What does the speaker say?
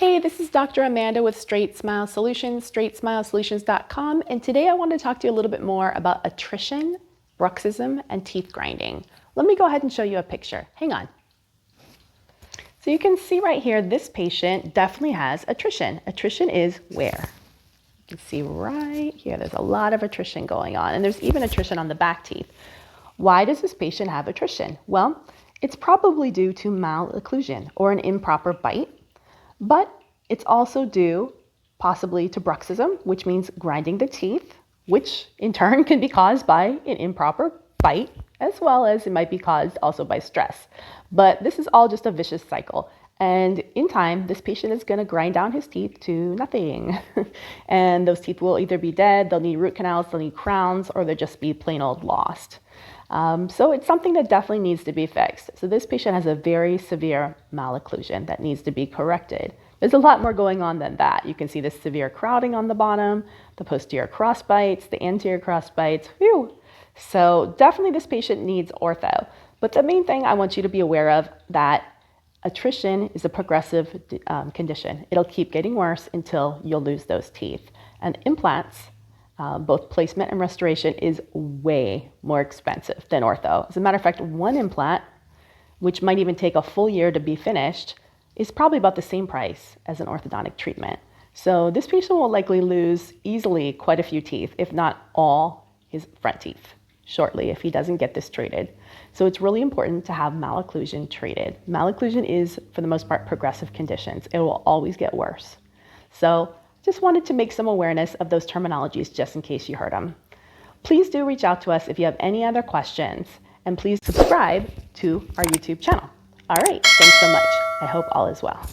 Hey, this is Dr. Amanda with StraightSmile Solutions, StraightSmileSolutions.com, and today I want to talk to you a little bit more about attrition, bruxism, and teeth grinding. Let me go ahead and show you a picture. Hang on. So you can see right here, this patient definitely has attrition. Attrition is where? You can see right here, there's a lot of attrition going on, and there's even attrition on the back teeth. Why does this patient have attrition? Well, it's probably due to malocclusion or an improper bite. But it's also due possibly to bruxism, which means grinding the teeth, which in turn can be caused by an improper bite, as well as it might be caused also by stress. But this is all just a vicious cycle. And in time, this patient is going to grind down his teeth to nothing. And those teeth will either be dead, they'll need root canals, they'll need crowns, or they'll just be plain old lost. So it's something that definitely needs to be fixed. So this patient has a very severe malocclusion that needs to be corrected. There's a lot more going on than that. You can see the severe crowding on the bottom, the posterior cross bites, the anterior cross bites. Whew. So definitely this patient needs ortho. But the main thing I want you to be aware of that attrition is a progressive condition. It'll keep getting worse until you'll lose those teeth. And implants, both placement and restoration, is way more expensive than ortho. As a matter of fact, one implant, which might even take a full year to be finished, is probably about the same price as an orthodontic treatment. So this patient will likely lose easily quite a few teeth, if not all his front teeth, shortly if he doesn't get this treated. So it's really important to have malocclusion treated. Malocclusion is, for the most part, progressive conditions. It will always get worse. So just wanted to make some awareness of those terminologies just in case you heard them. Please do reach out to us if you have any other questions, and please subscribe to our YouTube channel. All right, thanks so much. I hope all is well.